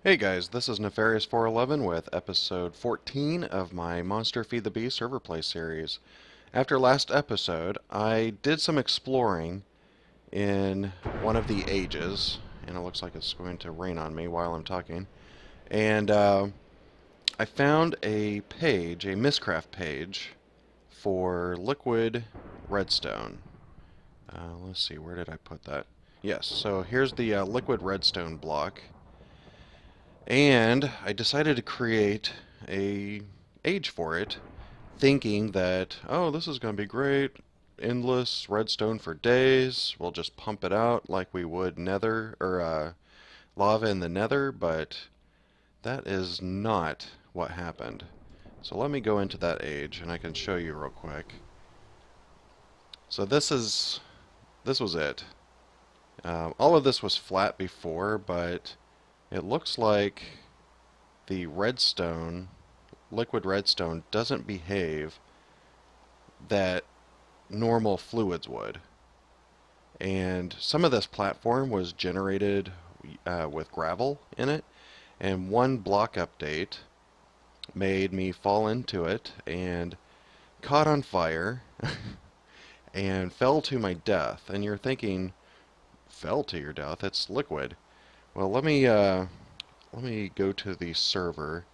Hey guys, this is Nefarious411 with episode 14 of my Monster Feed the Bee server play series. After last episode, I did some exploring in one of the ages, and it looks like it's going to rain on me while I'm talking. And I found a page, a Mystcraft page, for liquid redstone. Let's see, where did I put that? Yes, so here's the liquid redstone block. And I decided to create a age for it, thinking that, oh, this is going to be great. Endless redstone for days. We'll just pump it out like we would nether or lava in the nether, but that is not what happened. So let me go into that age and I can show you real quick. So this was it. All of this was flat before, but it looks like the redstone, liquid redstone, doesn't behave that normal fluids would. And some of this platform was generated with gravel in it, and one block update made me fall into it and caught on fire and fell to my death. And you're thinking, fell to your death? It's liquid. Well, let me go to the server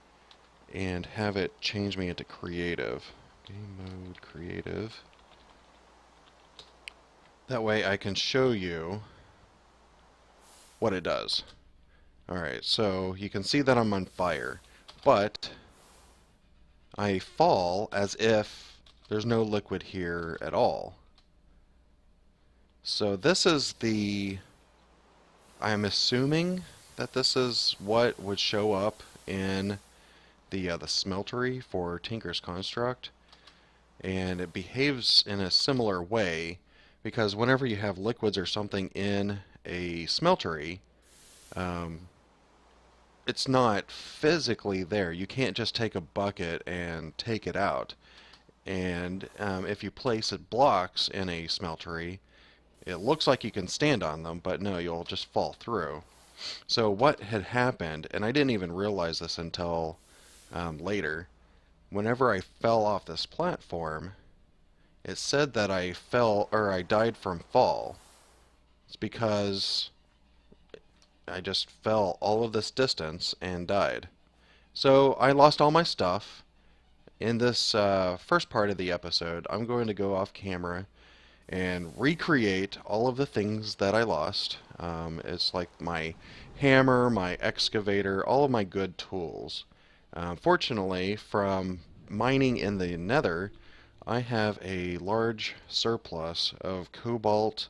and have it change me into creative. Game mode creative. That way I can show you what it does. Alright, so you can see that I'm on fire, but I fall as if there's no liquid here at all. So this is I'm assuming that this is what would show up in the smeltery for Tinker's Construct, and it behaves in a similar way because whenever you have liquids or something in a smeltery, um, it's not physically there. You can't just take a bucket and take it out. And if you place it blocks in a smeltery, it looks like you can stand on them, but no, you'll just fall through. So what had happened, and I didn't even realize this until later, whenever I fell off this platform, it said that I fell or I died from fall. It's because I just fell all of this distance and died. So I lost all my stuff. In this first part of the episode, I'm going to go off camera and recreate all of the things that I lost. It's like my hammer, my excavator, all of my good tools. Fortunately, from mining in the nether, I have a large surplus of cobalt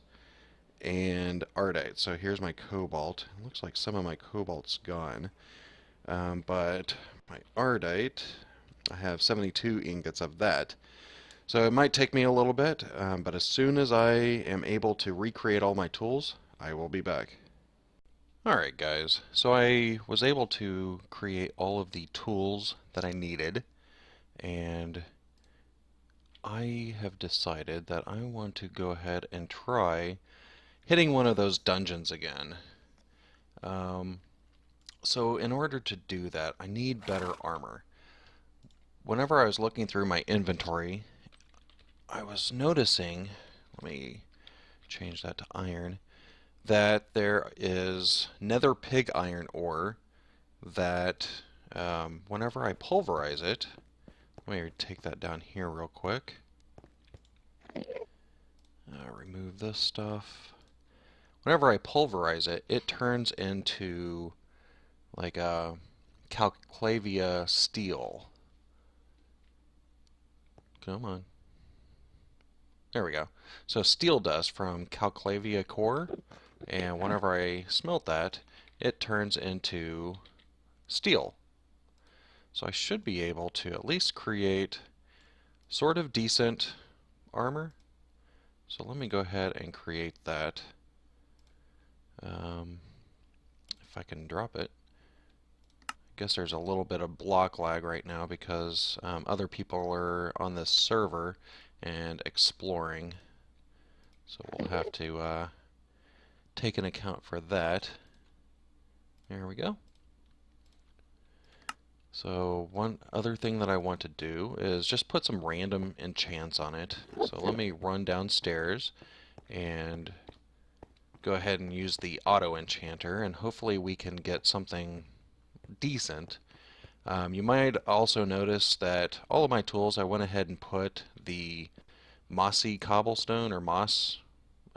and ardite. So here's my cobalt. It looks like some of my cobalt's gone. But my ardite, I have 72 ingots of that. So it might take me a little bit, but as soon as I am able to recreate all my tools, I will be back. Alright guys, so I was able to create all of the tools that I needed, and I have decided that I want to go ahead and try hitting one of those dungeons again. So in order to do that, I need better armor. Whenever I was looking through my inventory, I was noticing, let me change that to iron, that there is nether pig iron ore that whenever I pulverize it, let me take that down here real quick. Remove this stuff. Whenever I pulverize it, it turns into like a calclavia steel. Come on. There we go. So steel dust from calclavia core, and whenever I smelt that, it turns into steel. So I should be able to at least create sort of decent armor. So let me go ahead and create that. If I can drop it. I guess there's a little bit of block lag right now because other people are on this server and exploring. So we'll have to take an account for that. There we go. So one other thing that I want to do is just put some random enchants on it. So let me run downstairs and go ahead and use the auto enchanter, and hopefully we can get something decent. You might also notice that all of my tools, I went ahead and put the mossy cobblestone or moss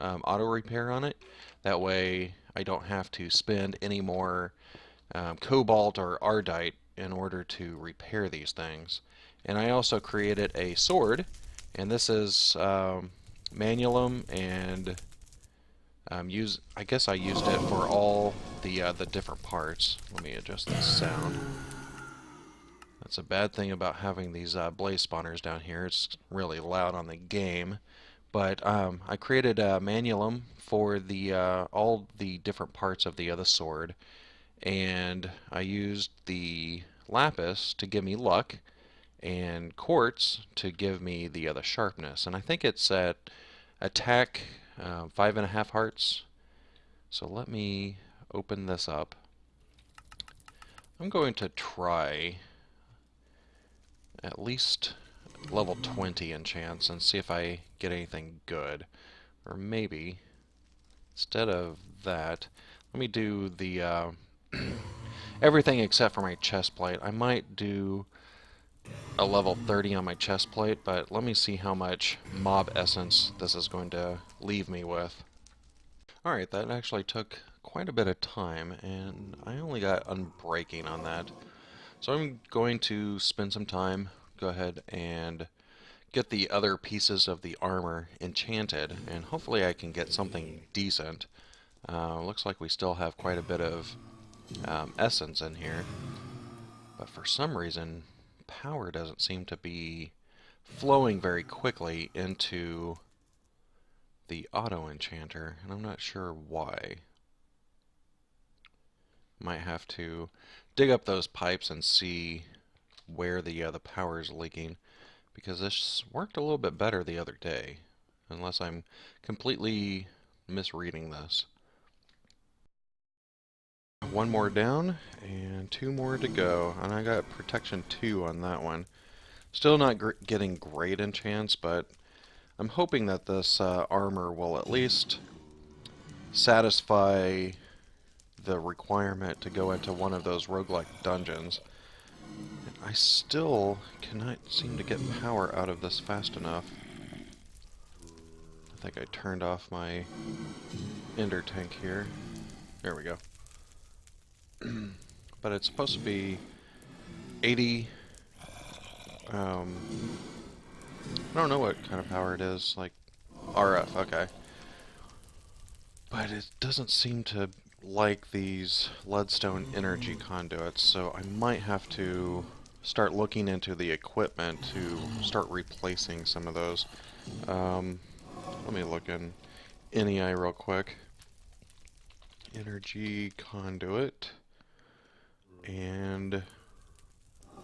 auto repair on it. That way I don't have to spend any more cobalt or ardite in order to repair these things. And I also created a sword, and this is Manulum, and I guess I used it for all the different parts. Let me adjust the sound. That's a bad thing about having these blaze spawners down here. It's really loud on the game. But I created a Manulum for the all the different parts of the other sword, and I used the lapis to give me luck, and quartz to give me the other sharpness. And I think it's at attack 5.5 hearts. So let me open this up. I'm going to try at least level 20 enchants and see if I get anything good. Or maybe, instead of that, let me do the everything except for my chest plate. I might do a level 30 on my chest plate, but let me see how much mob essence this is going to leave me with. Alright, that actually took quite a bit of time, and I only got unbreaking on that. So I'm going to spend some time, go ahead and get the other pieces of the armor enchanted, and hopefully I can get something decent. Looks like we still have quite a bit of essence in here, but for some reason power doesn't seem to be flowing very quickly into the auto enchanter, and I'm not sure why. Might have to dig up those pipes and see where the power is leaking, because this worked a little bit better the other day, unless I'm completely misreading this. One more down, and 2 more to go, and I got protection 2 on that one. Still not getting great enchants, but I'm hoping that this armor will at least satisfy the requirement to go into one of those roguelike dungeons. I still cannot seem to get power out of this fast enough. I think I turned off my ender tank here. There we go. But it's supposed to be 80. I don't know what kind of power it is, like RF, okay. But it doesn't seem to like these leadstone energy conduits, so I might have to start looking into the equipment to start replacing some of those. Let me look in NEI real quick. Energy conduit. And I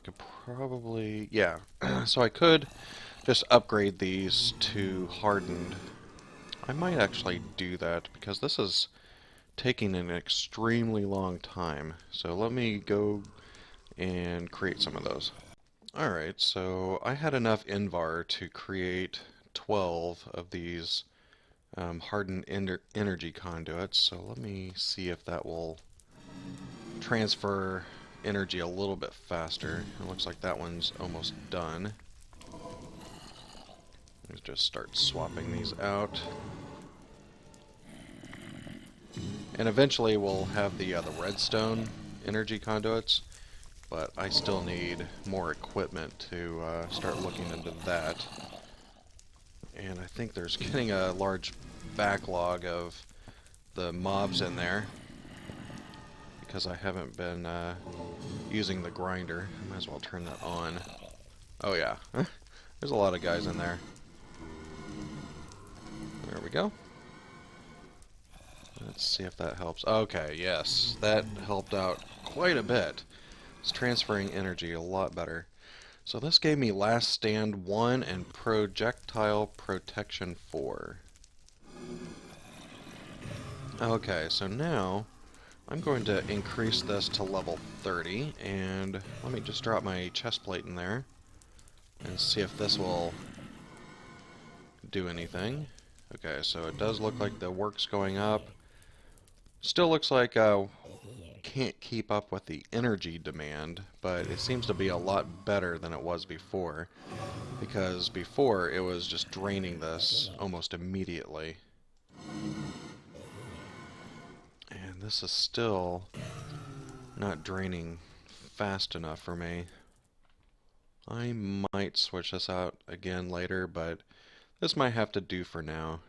could probably, yeah. So I could just upgrade these to hardened. I might actually do that because this is taking an extremely long time. So let me go and create some of those. Alright, so I had enough Invar to create 12 of these hardened energy conduits. So let me see if that will transfer energy a little bit faster. It looks like that one's almost done. Let's just start swapping these out. And eventually we'll have the redstone energy conduits, but I still need more equipment to start looking into that. And I think there's getting a large backlog of the mobs in there, because I haven't been using the grinder. I might as well turn that on. Oh yeah, there's a lot of guys in there. There we go. Let's see if that helps. Okay, yes, that helped out quite a bit. It's transferring energy a lot better. So this gave me Last Stand 1 and Projectile Protection 4. Okay, so now I'm going to increase this to level 30, and let me just drop my chest plate in there and see if this will do anything. Okay, so it does look like the work's going up. Still looks like can't keep up with the energy demand, but it seems to be a lot better than it was before, because before it was just draining this almost immediately. And this is still not draining fast enough for me. I might switch this out again later, but this might have to do for now.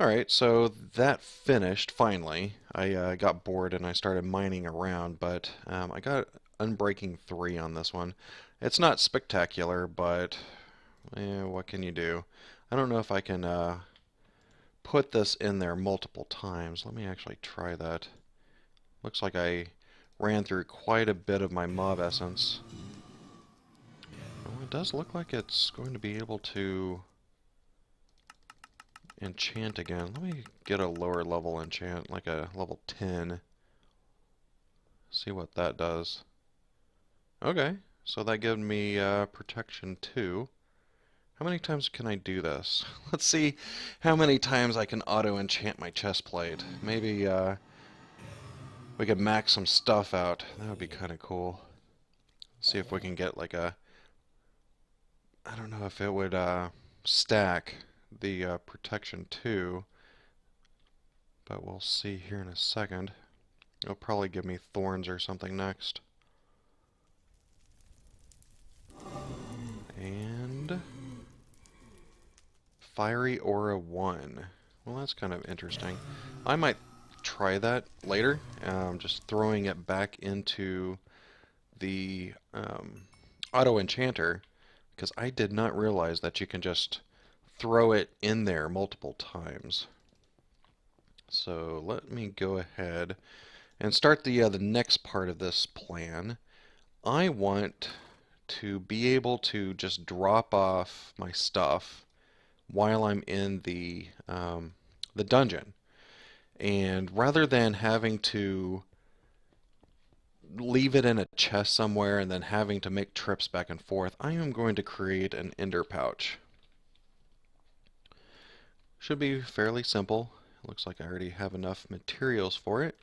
Alright, so that finished, finally. I got bored and I started mining around, but I got Unbreaking 3 on this one. It's not spectacular, but what can you do? I don't know if I can put this in there multiple times. Let me actually try that. Looks like I ran through quite a bit of my mob essence. Well, it does look like it's going to be able to enchant again. Let me get a lower level enchant, like a level 10. See what that does. Okay, so that gives me protection 2. How many times can I do this? Let's see how many times I can auto-enchant my chest plate. Maybe we could max some stuff out. That would be kind of cool. See if we can get like a... I don't know if it would stack the protection 2, but we'll see here in a second. It'll probably give me thorns or something next. And Fiery Aura 1. Well, that's kind of interesting. I might try that later, just throwing it back into the auto enchanter, because I did not realize that you can just throw it in there multiple times. So let me go ahead and start the next part of this plan. I want to be able to just drop off my stuff while I'm in the dungeon, and rather than having to leave it in a chest somewhere and then having to make trips back and forth, I am going to create an ender pouch. Should be fairly simple. Looks like I already have enough materials for it.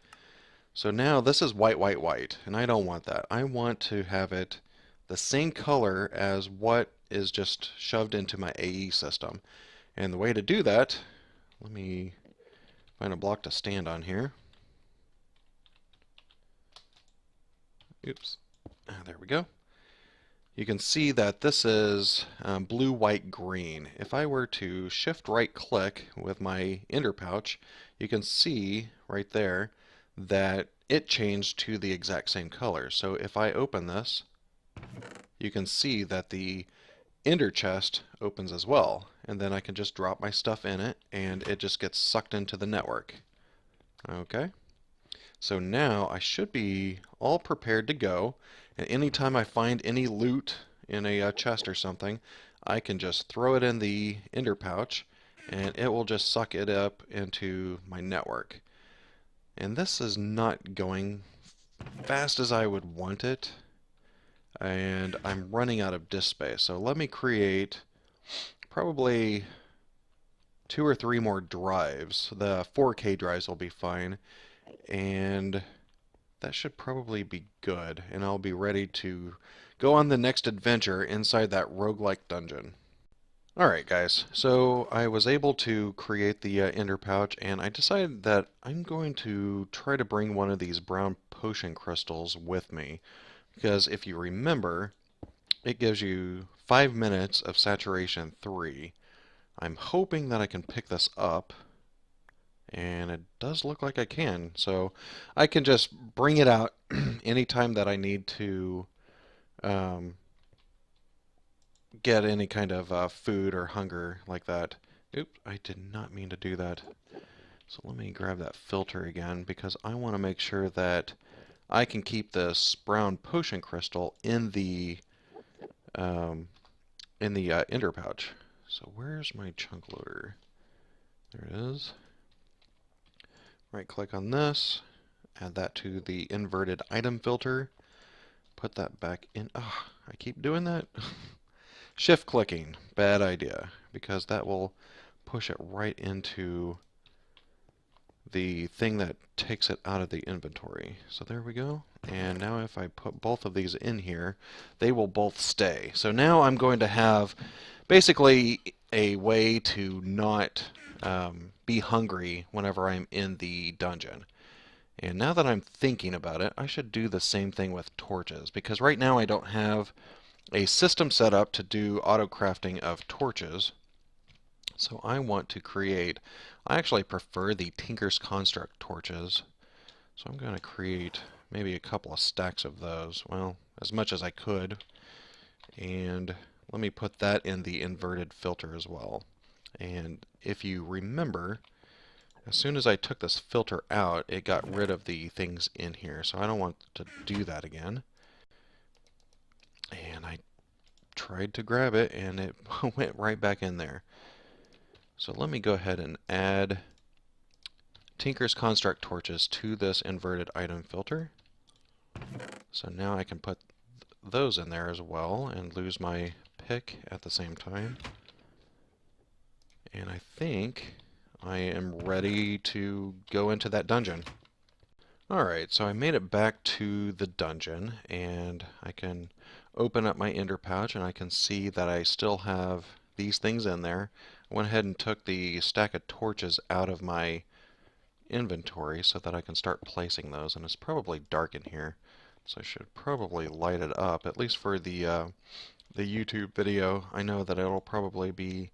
So now this is white, white, white, and I don't want that. I want to have it the same color as what is just shoved into my AE system. And the way to do that, let me find a block to stand on here. Oops. There we go. You can see that this is blue, white, green. If I were to shift right click with my ender pouch, you can see right there that it changed to the exact same color. So if I open this, you can see that the ender chest opens as well. And then I can just drop my stuff in it and it just gets sucked into the network. Okay. So now I should be all prepared to go, and anytime I find any loot in a chest or something, I can just throw it in the ender pouch and it will just suck it up into my network. And this is not going fast as I would want it, and I'm running out of disk space. So let me create probably 2 or 3 more drives. The 4K drives will be fine, and that should probably be good, and I'll be ready to go on the next adventure inside that roguelike dungeon. Alright guys, so I was able to create the ender pouch, and I decided that I'm going to try to bring one of these brown potion crystals with me, because if you remember, it gives you 5 minutes of saturation 3. I'm hoping that I can pick this up, and it does look like I can. So I can just bring it out anytime that I need to get any kind of food or hunger like that. Oops, I did not mean to do that. So let me grab that filter again, because I want to make sure that I can keep this brown potion crystal in the ender pouch. So where's my chunk loader? There it is. right click on this, add that to the inverted item filter, put that back in. Oh, I keep doing that. Shift clicking, bad idea, because that will push it right into the thing that takes it out of the inventory. So there we go. And now if I put both of these in here, they will both stay. So now I'm going to have basically a way to not be hungry whenever I'm in the dungeon. And now that I'm thinking about it, I should do the same thing with torches, because right now I don't have a system set up to do auto crafting of torches. So I want to create, I actually prefer the Tinker's Construct torches. So I'm going to create maybe a couple of stacks of those. Well, as much as I could. And let me put that in the inverted filter as well. And if you remember, as soon as I took this filter out, it got rid of the things in here. So I don't want to do that again. And I tried to grab it, and it went right back in there. So let me go ahead and add Tinker's Construct torches to this inverted item filter. So now I can put those in there as well and lose my pick at the same time. And I think I am ready to go into that dungeon. Alright, so I made it back to the dungeon, and I can open up my ender pouch and I can see that I still have these things in there. I went ahead and took the stack of torches out of my inventory so that I can start placing those, and it's probably dark in here, so I should probably light it up, at least for the YouTube video. I know that it'll probably be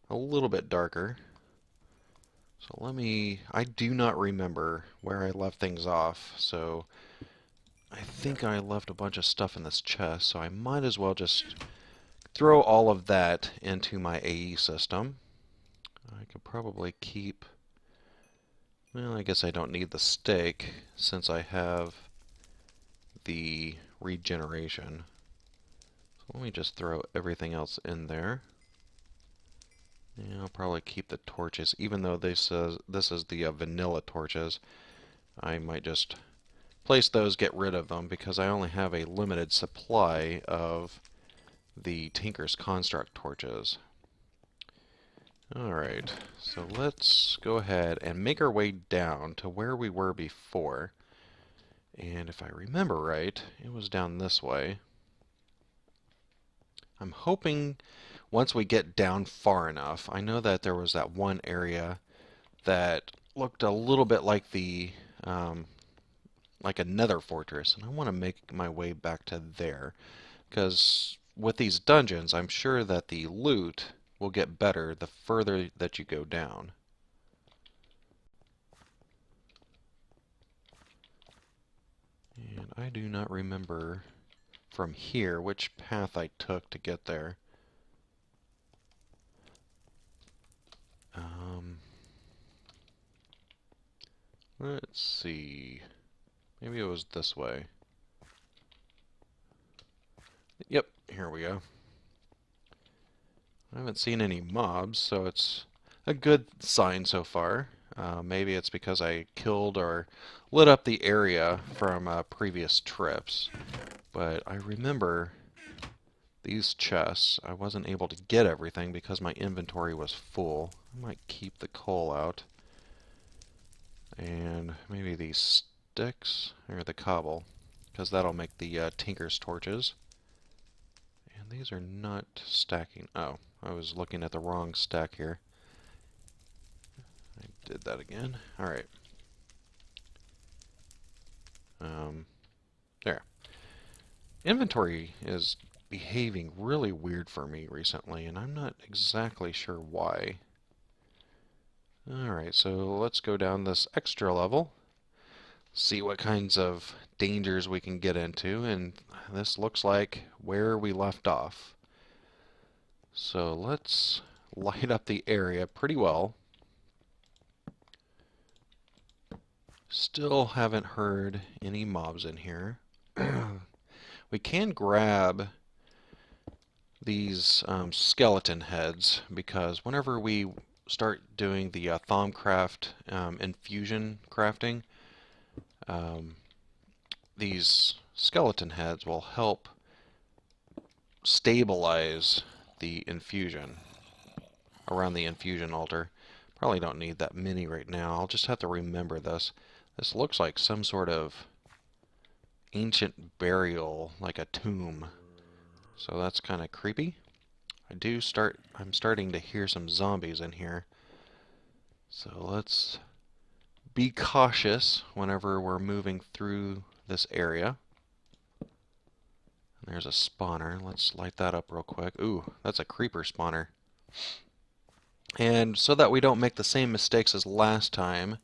a little bit darker. So I do not remember where I left things off, so I think I left a bunch of stuff in this chest, so I might as well just throw all of that into my AE system. I could probably keep, well, I guess I don't need the steak since I have the regeneration. So let me just throw everything else in there. Yeah, I'll probably keep the torches, even though this is the vanilla torches. I might just place those, get rid of them, because I only have a limited supply of the Tinker's Construct torches. Alright, so let's go ahead and make our way down to where we were before. And if I remember right, it was down this way. I'm hoping once we get down far enough, I know that there was that one area that looked a little bit like the like a nether fortress, and I want to make my way back to there, because with these dungeons, I'm sure that the loot will get better the further that you go down. And I do not remember from here which path I took to get there. Let's see. Maybe it was this way. Yep, here we go. I haven't seen any mobs, so it's a good sign so far. Maybe it's because I killed or lit up the area from previous trips. But I remember these chests, I wasn't able to get everything because my inventory was full. I might keep the coal out. And maybe these sticks, or the cobble, because that'll make the Tinker's torches. And these are not stacking. Oh, I was looking at the wrong stack here. I did that again. Alright. There. Inventory is behaving really weird for me recently, and I'm not exactly sure why. Alright, so let's go down this extra level, see what kinds of dangers we can get into, and this looks like where we left off. So let's light up the area pretty well. Still haven't heard any mobs in here. We can grab these skeleton heads, because whenever we start doing the Thaumcraft infusion crafting. Um, these skeleton heads will help stabilize the infusion around the infusion altar. Probably don't need that many right now. I'll just have to remember this. This looks like some sort of ancient burial, like a tomb. So that's kind of creepy. I'm starting to hear some zombies in here. So let's be cautious whenever we're moving through this area. There's a spawner. Let's light that up real quick. Ooh, that's a creeper spawner. And so that we don't make the same mistakes as last time.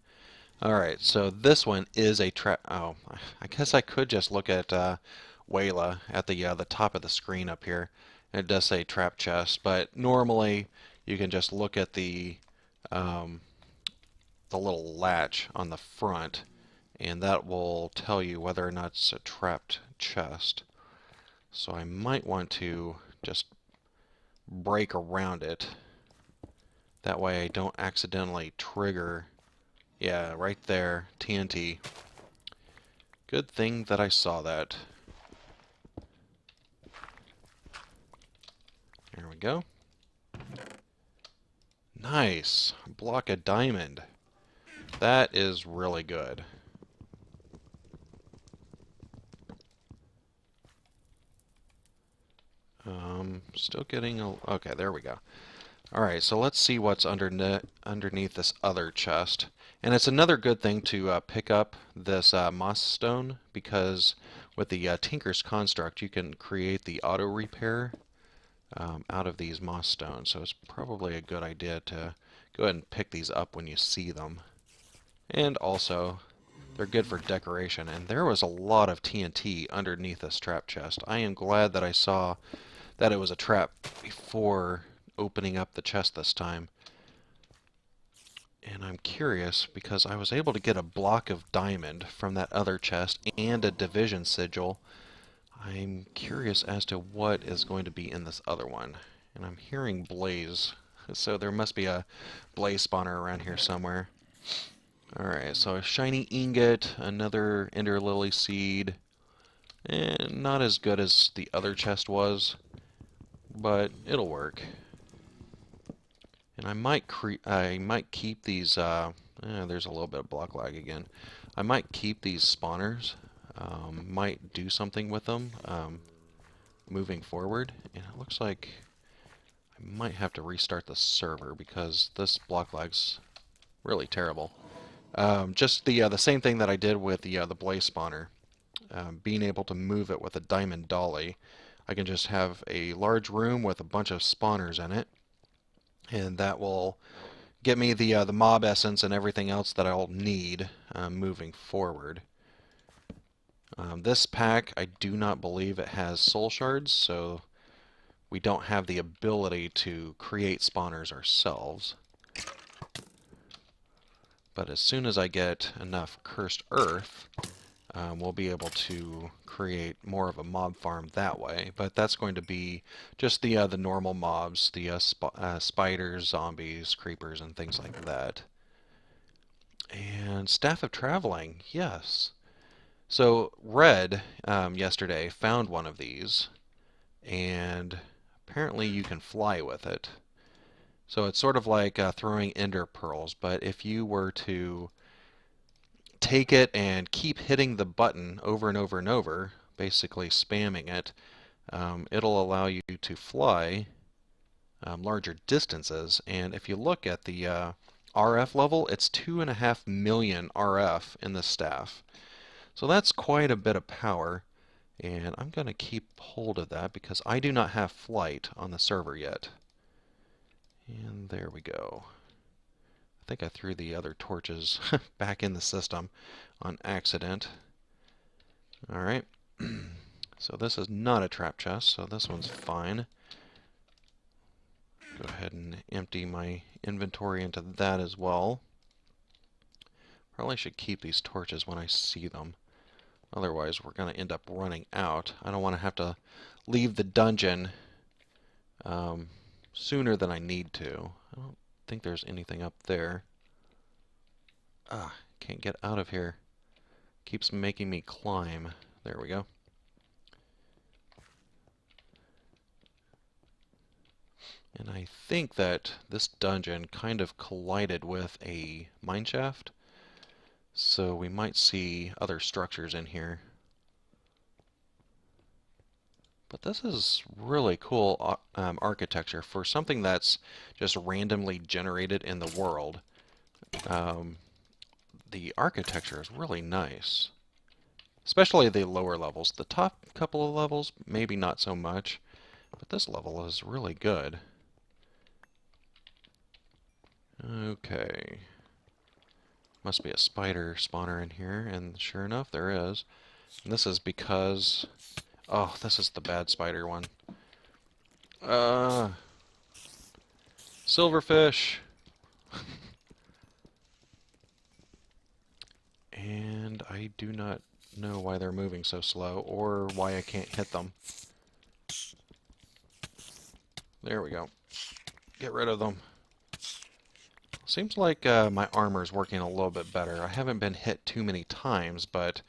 Alright, so this one is a trap. Oh, I guess I could just look at Wayla at the top of the screen up here. It does say trap chest, but normally you can just look at the little latch on the front, and that will tell you whether or not it's a trapped chest. So I might want to just break around it. That way I don't accidentally trigger. Yeah, right there, TNT. Good thing that I saw that. There we go. Nice. Block of diamond. That is really good. Still getting a... Okay, there we go. Alright, so let's see what's underneath this other chest. And it's another good thing to pick up this moss stone, because with the Tinker's Construct you can create the auto repair out of these moss stones. So it's probably a good idea to go ahead and pick these up when you see them. And also, they're good for decoration. And there was a lot of TNT underneath this trap chest. I am glad that I saw that it was a trap before opening up the chest this time. And I'm curious because I was able to get a block of diamond from that other chest and a division sigil. I'm curious as to what is going to be in this other one. And I'm hearing blaze, so there must be a blaze spawner around here somewhere. Alright, so a shiny ingot, another ender lily seed, and not as good as the other chest was, but it'll work. And I might keep these. There's a little bit of block lag again. I might keep these spawners. Might do something with them moving forward. And it looks like I might have to restart the server because this block lag's really terrible. Just the same thing that I did with the blaze spawner. Being able to move it with a diamond dolly. I can just have a large room with a bunch of spawners in it, and that will get me the mob essence and everything else that I'll need moving forward. This pack, I do not believe it has soul shards, so we don't have the ability to create spawners ourselves. But as soon as I get enough cursed earth, we'll be able to create more of a mob farm that way. But that's going to be just the normal mobs, the spiders, zombies, creepers, and things like that. And Staff of Traveling, yes. So Red yesterday found one of these, and apparently you can fly with it. So it's sort of like throwing ender pearls, but if you were to take it and keep hitting the button over and over and over, basically spamming it, it'll allow you to fly larger distances. And if you look at the RF level, it's 2.5 million RF in the staff. So that's quite a bit of power, and I'm going to keep hold of that because I do not have flight on the server yet. And there we go. I think I threw the other torches back in the system on accident. Alright, so this is not a trap chest, so this one's fine. Go ahead and empty my inventory into that as well. Probably should keep these torches when I see them. Otherwise, we're going to end up running out. I don't want to have to leave the dungeon sooner than I need to. I don't think there's anything up there. Ah, can't get out of here. Keeps making me climb. There we go. And I think that this dungeon kind of collided with a mineshaft, so we might see other structures in here. But this is really cool architecture for something that's just randomly generated in the world. The architecture is really nice, especially the lower levels. The top couple of levels, maybe not so much, but this level is really good. Okay. Must be a spider spawner in here, and sure enough, there is. And this is because... Oh, this is the bad spider one. Silverfish! And I do not know why they're moving so slow, or why I can't hit them. There we go. Get rid of them. Seems like my armor's working a little bit better. I haven't been hit too many times, but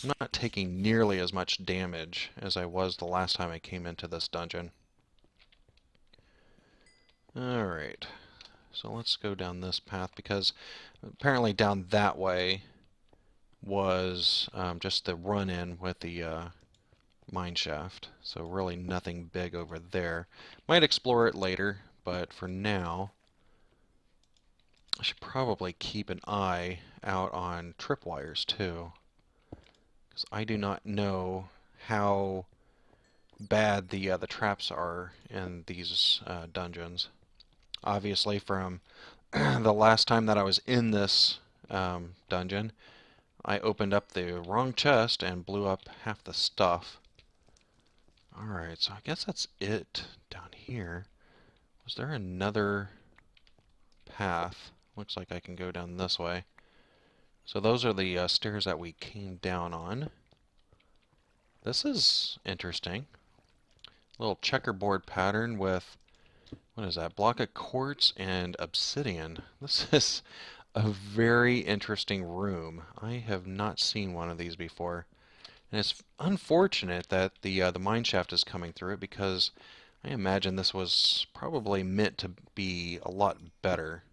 I'm not taking nearly as much damage as I was the last time I came into this dungeon. Alright, so let's go down this path, because apparently down that way was just the run-in with the mine shaft. So really nothing big over there. Might explore it later, but for now I should probably keep an eye out on tripwires too, because I do not know how bad the traps are in these dungeons. Obviously, from the last time that I was in this dungeon, I opened up the wrong chest and blew up half the stuff. Alright, so I guess that's it down here. Was there another path? Looks like I can go down this way. So those are the stairs that we came down on. This is interesting. Little checkerboard pattern with, what is that, block of quartz and obsidian. This is a very interesting room. I have not seen one of these before. And it's unfortunate that the mine shaft is coming through it, because I imagine this was probably meant to be a lot better.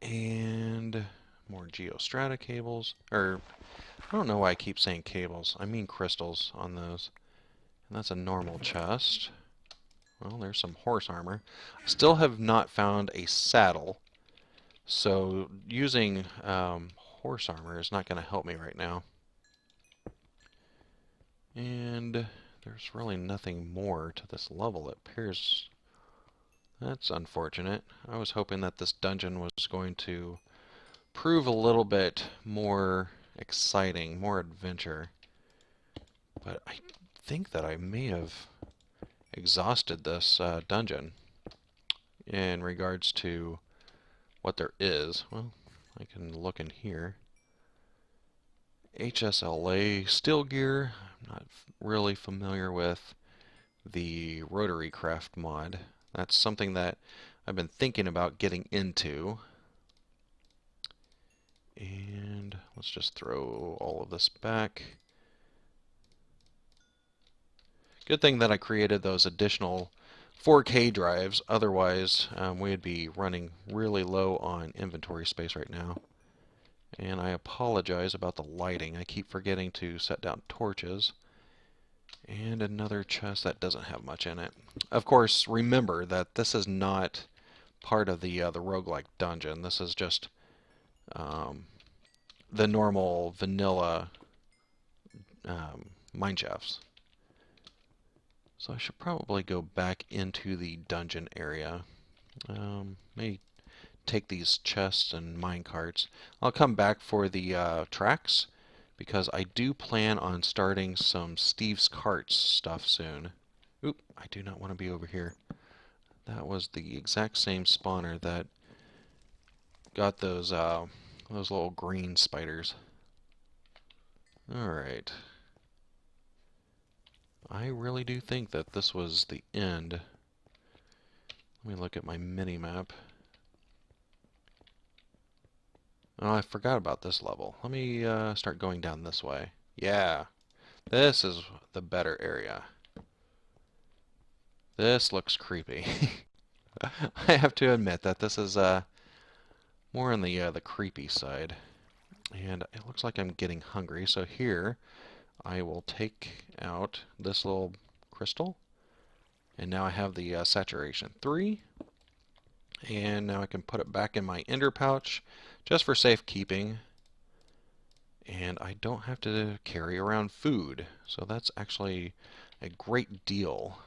And more geostrata cables, or I don't know why I keep saying cables. I mean crystals on those. And that's a normal chest. Well, there's some horse armor. I still have not found a saddle, so using horse armor is not going to help me right now. And there's really nothing more to this level, it appears. That's unfortunate. I was hoping that this dungeon was going to prove a little bit more exciting, more adventure. But I think that I may have exhausted this dungeon in regards to what there is. Well, I can look in here. HSLA steel gear. I'm not really familiar with the rotary craft mod. That's something that I've been thinking about getting into. And let's just throw all of this back. Good thing that I created those additional 4K drives, otherwise we'd be running really low on inventory space right now. And I apologize about the lighting. I keep forgetting to set down torches. And another chest that doesn't have much in it. Of course, remember that this is not part of the roguelike dungeon. This is just the normal vanilla mine shafts. So I should probably go back into the dungeon area. Maybe take these chests and mine carts. I'll come back for the tracks, because I do plan on starting some Steve's Carts stuff soon. Oop, I do not want to be over here. That was the exact same spawner that got those little green spiders. Alright. I really do think that this was the end. Let me look at my mini-map. Oh, I forgot about this level. Let me start going down this way. Yeah, this is the better area. This looks creepy. I have to admit that this is more on the creepy side. And it looks like I'm getting hungry, so here I will take out this little crystal. And now I have the saturation 3. And now I can put it back in my ender pouch just for safekeeping. And I don't have to carry around food, so that's actually a great deal.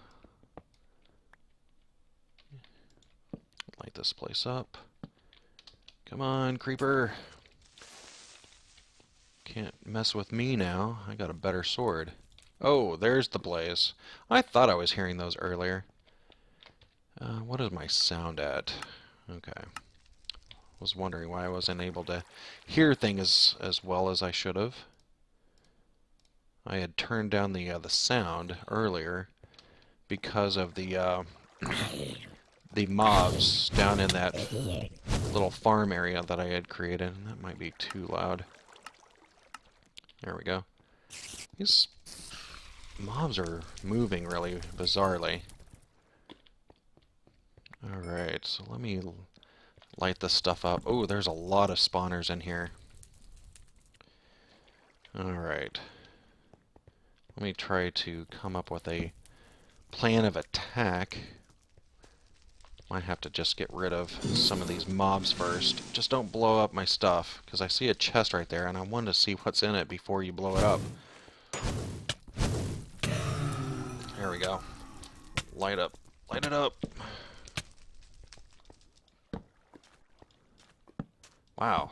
Light this place up. Come on, creeper. Can't mess with me now. I got a better sword. Oh, there's the blaze. I thought I was hearing those earlier. What is my sound at? Okay. Was wondering why I wasn't able to hear things as well as I should have. I had turned down the sound earlier because of the mobs down in that little farm area that I had created. That might be too loud. There we go. These mobs are moving really bizarrely. Alright, so let me light this stuff up. Oh, there's a lot of spawners in here. Alright. Let me try to come up with a plan of attack. Might have to just get rid of some of these mobs first. Just don't blow up my stuff, because I see a chest right there, and I wanted to see what's in it before you blow it up. There we go. Light up. Light it up. Wow.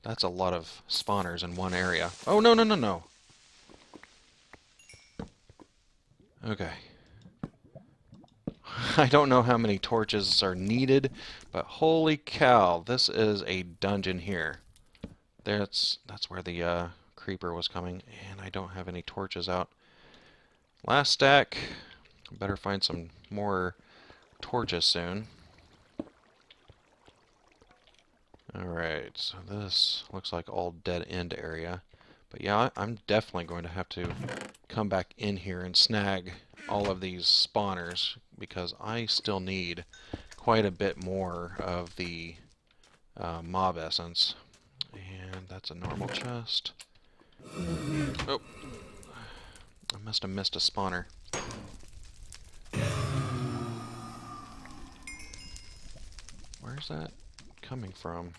That's a lot of spawners in one area. Oh, no, no, no, no. Okay. I don't know how many torches are needed, but holy cow, this is a dungeon here. That's where the creeper was coming, and I don't have any torches out. Last stack. Better find some more torches soon. Alright, so this looks like all dead end area. But yeah, I'm definitely going to have to come back in here and snag all of these spawners, because I still need quite a bit more of the mob essence. And that's a normal chest. Oh, I must have missed a spawner. Where's that coming from?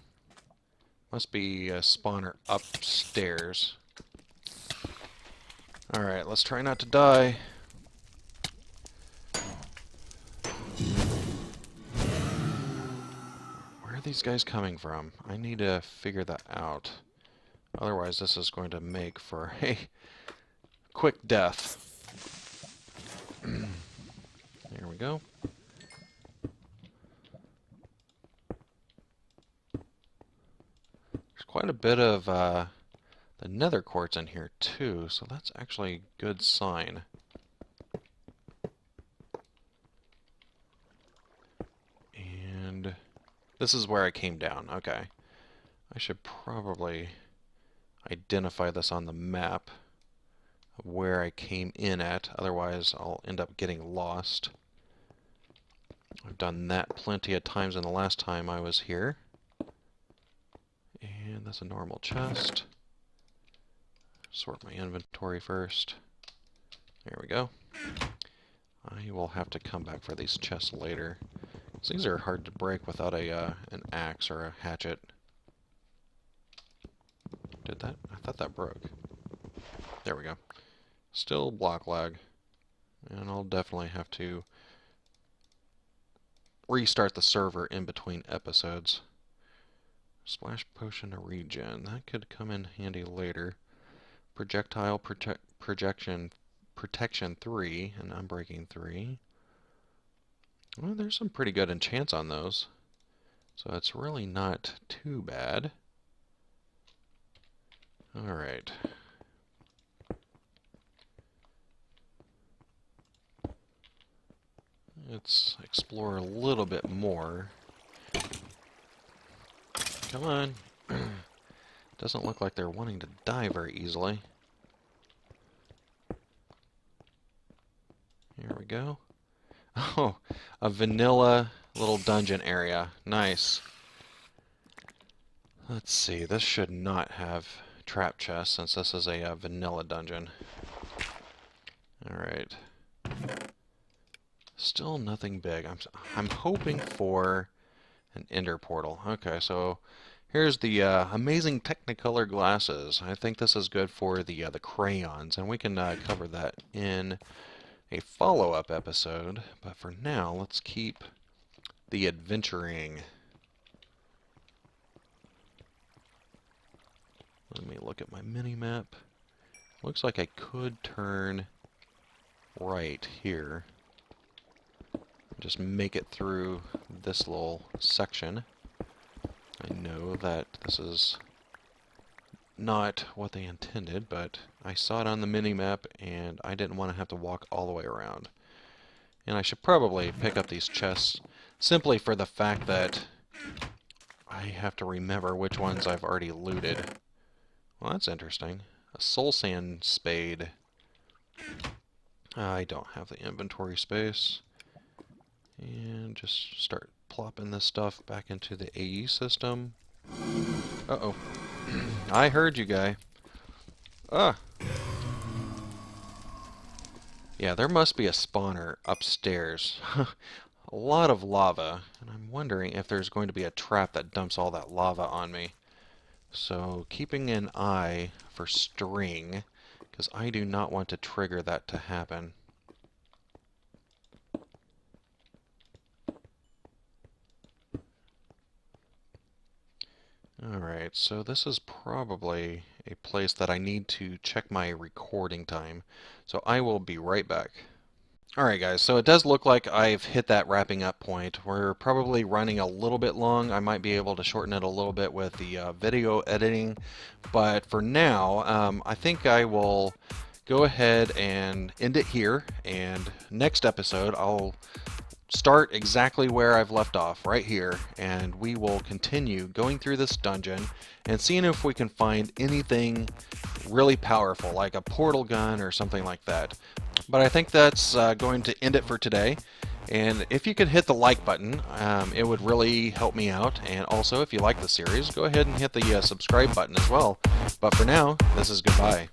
Must be a spawner upstairs. Alright, let's try not to die. Where are these guys coming from? I need to figure that out. Otherwise, this is going to make for a quick death. There we go. There's quite a bit of the nether quartz in here too, so that's actually a good sign. And this is where I came down. Okay. I should probably identify this on the map of where I came in at, otherwise I'll end up getting lost. I've done that plenty of times in the last time I was here. And that's a normal chest. Sort my inventory first. There we go. I will have to come back for these chests later. So these are hard to break without an axe or a hatchet. Did that? I thought that broke. There we go. Still block lag. And I'll definitely have to restart the server in between episodes. Splash potion to regen. That could come in handy later. Projectile protection 3 and unbreaking 3. Well, there's some pretty good enchants on those. So it's really not too bad. Alright. Let's explore explore a little bit more. Come on. Doesn't look like they're wanting to die very easily. Here we go. Oh, a vanilla little dungeon area. Nice. Let's see, this should not have trap chests since this is a vanilla dungeon. Alright. Still nothing big. I'm hoping for an ender portal. Okay, so here's the amazing Technicolor glasses. I think this is good for the crayons, and we can cover that in a follow-up episode. But for now, let's keep the adventuring. Let me look at my mini-map. Looks like I could turn right here. Just make it through this little section. I know that this is not what they intended, but I saw it on the mini-map and I didn't want to have to walk all the way around. And I should probably pick up these chests simply for the fact that I have to remember which ones I've already looted. Well, that's interesting. A soul sand spade. I don't have the inventory space. And just start plopping this stuff back into the AE system. Uh-oh. I heard you, guy. Ah! Yeah, there must be a spawner upstairs. A lot of lava. And I'm wondering if there's going to be a trap that dumps all that lava on me. So, keeping an eye for string, because I do not want to trigger that to happen. Alright, so this is probably a place that I need to check my recording time. So I will be right back. Alright guys, so it does look like I've hit that wrapping up point. We're probably running a little bit long. I might be able to shorten it a little bit with the video editing. But for now, I think I will go ahead and end it here. And next episode, I'll start exactly where I've left off, right here, and we will continue going through this dungeon and seeing if we can find anything really powerful, like a portal gun or something like that. But I think that's going to end it for today. And if you could hit the like button, it would really help me out. And also, if you like the series, go ahead and hit the subscribe button as well. But for now, this is goodbye.